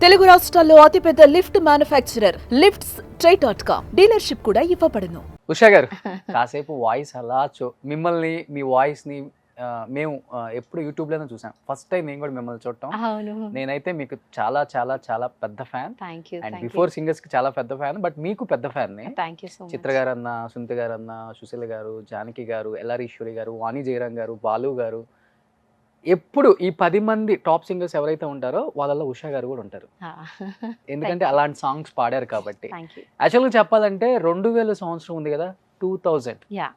తెలుగు రాష్ట్రాల్లో అతిపెద్ద lift manufacturer lifts ట్రై.com dealership కూడా ఇవ్వబడును. ఉషా గారు కాసేపు వాయిస్ అలా మిమ్మల్ని మీ వాయిస్ ని మేము ఎప్పుడు యూట్యూబ్ లోనే చూసాం. ఫస్ట్ టైం నేను కూడా మిమ్మల్ని చూడటం. నేనైతే మీకు చాలా చాలా చాలా పెద్ద ఫ్యాన్. అండ్ బిఫోర్ సింగర్స్ కి చాలా పెద్ద ఫ్యాన్, బట్ మీకు పెద్ద ఫ్యాన్ ని. చిత్ర గారు అన్న, సునీత గారు అన్న, సుశీల గారు, జానకి గారు, ఎల్ఆర్ ఈశ్వరి గారు, వాణి జయరాం గారు, బాలు గారు, ఎప్పుడు ఈ 10 మంది టాప్ సింగర్స్ ఎవరైతే ఉంటారో వాళ్ళలో ఉషా గారు కూడా ఉంటారు. ఎందుకంటే అలాంటి సాంగ్స్ పాడారు కాబట్టి. యాక్చువల్గా చెప్పాలంటే 2000 సంవత్సరం ఉంది కదా, 2000,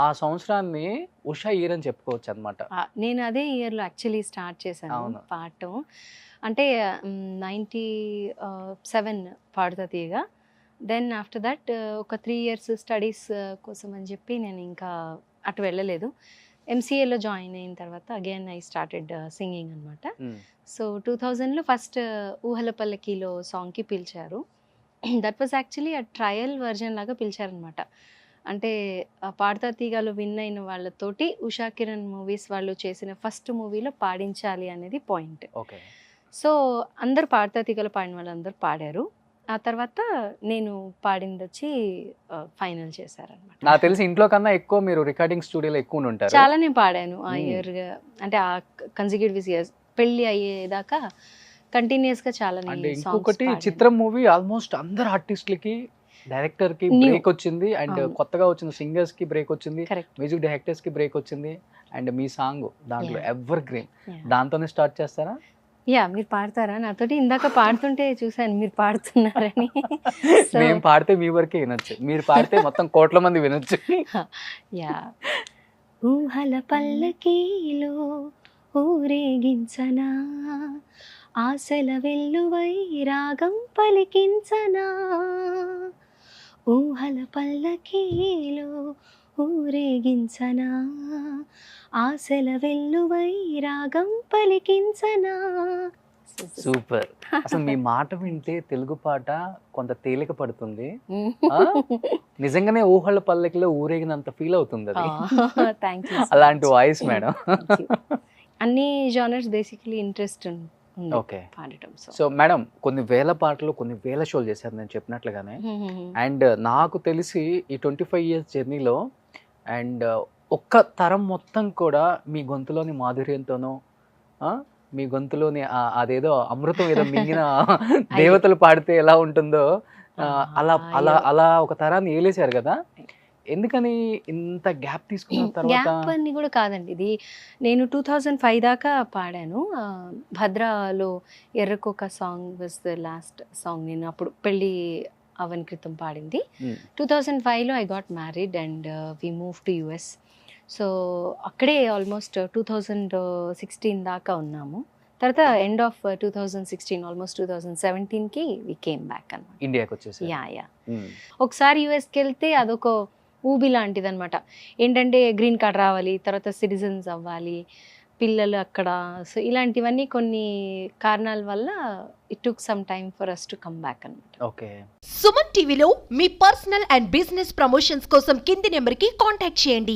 ఆ సంవత్సరాన్ని ఉషా ఇయర్ అని చెప్పుకోవచ్చు అనమాట. నేను అదే ఇయర్ లో యాక్చువల్లీ స్టార్ట్ చేశాను పాడటం. అంటే 97 పాడుతా తీయగా. దెన్ ఆఫ్టర్ దట్ ఒక 3 years స్టడీస్ కోసం అని చెప్పి నేను ఇంకా అటు వెళ్ళలేదు. ఎంసీఏలో జాయిన్ అయిన తర్వాత అగైన్ ఐ స్టార్టెడ్ సింగింగ్ అనమాట. సో 2000లో ఫస్ట్ ఊహల పల్లకిలో సాంగ్కి పిలిచారు. దట్ వాజ్ యాక్చువల్లీ ఆ ట్రయల్ వర్జన్ లాగా పిలిచారనమాట. అంటే పాడతా తీగలో విన్ అయిన వాళ్ళతోటి ఉషా కిరణ్ మూవీస్ వాళ్ళు చేసిన ఫస్ట్ మూవీలో పాడించాలి అనేది పాయింట్. సో అందరు పాడతా తీగలో పాడిన వాళ్ళందరూ పాడారు. ఆ తర్వాత నేను పాడింది వచ్చి ఫైనల్ చేశారనమాట. నాకు తెలిసి ఇంట్లో కన్నా ఎక్కువ మీరు రికార్డింగ్ స్టూడియోలో ఎక్కువ ఉంటారు. చాలా నేను పాడాను ఆ ఇయర్, అంటే ఆ కన్సిక్యూటివ్ ఇయర్స్ పెళ్లి అయ్యేదాకా కంటిన్యూస్ గా చాలా. అంటే ఇంకొకటి చిత్రం మూవీ ఆల్మోస్ట్ అందరు ఆర్టిస్టులకి, డైరెక్టర్ కి బ్రేక్ వచ్చింది, అండ్ కొత్తగా వచ్చిన సింగర్స్ కి బ్రేక్ వచ్చింది, మ్యూజిక్ డైరెక్టర్స్ కి బ్రేక్ వచ్చింది, అండ్ మీ సాంగ్ దాంట్లో ఎవర్ గ్రీన్. దాంతోనే స్టార్ట్ చేస్తారా? మీరు పాడతారా? నాతోటి ఇందాక పాడుతుంటే చూసాను మీరు పాడుతున్నారని. మేము పాడితే మీ వరకే వినొచ్చు, మీరు పాడితే మొత్తం కోట్ల మంది వినొచ్చు. ఊహల పల్లకీలో ఊరేగించనా, ఆశల వెల్లువై రాగం పలికించనా, ఊహల పల్లకీలో ఊరేగించనా, ఆశల వెల్లువై రాగం పలికించనా. సూపర్. అసలు మీ మాట వింటే తెలుగు పాట కొంత తేలిక పడుతుంది. నిజంగానే ఊహల పల్లకిలో ఊరేగినంత ఫీల్ అవుతుంది అది. అలాంటి వాయిస్ మేడం. అన్ని genres basically interest. Okay. So madam కొన్ని వేల పాటలు, కొన్ని వేల షోలు చేశారు నేను చెప్పినట్లుగానే. అండ్ నాకు తెలిసి ఈ 25 years జర్నీలో అండ్ ఒక్క తరం మొత్తం కూడా మీ గొంతులోని మాధుర్యంతోనో, మీ గొంతులోని అదేదో అమృతం ఏదో మింగిన దేవతలు పాడితే ఎలా ఉంటుందో అలా అలా అలా ఒక తరాన్ని ఏలేశారు కదా. ఎందుకని ఇంత గ్యాప్ తీసుకున్న తర్వాత? గ్యాప్ అని కూడా కాదండి, ఇది నేను 2005 దాకా పాడాను. భద్రాలో ఎర్రకొక song was the last song నేను అప్పుడు పెళ్ళి అవన్ క్రితం పాడింది. 2005లో I got married and we move to US. So అక్కడే ఆల్మోస్ట్ 2016 దాకా ఉన్నాము. తర్వాత ఎండ్ ఆఫ్ 2016 ఆల్మోస్ట్ 2017కి వి కేమ్ బ్యాక్ అన్నమాట, ఇండియాకి వచ్చేసి. ఒకసారి యుఎస్కి వెళ్తే అదొక ఊబి లాంటిది అనమాట. ఏంటంటే గ్రీన్ కార్డ్ రావాలి, తర్వాత సిటిజన్స్ అవ్వాలి, పిల్లలు అక్కడ. సో ఇలాంటివన్నీ కొన్ని కారణాల వల్ల it took some time for us to come back అన్నమాట. ఓకే. సుమన్ టీవీలో మీ పర్సనల్ అండ్ బిజినెస్ ప్రమోషన్స్ కోసం కింది నెంబర్కి కాంటాక్ట్ చేయండి.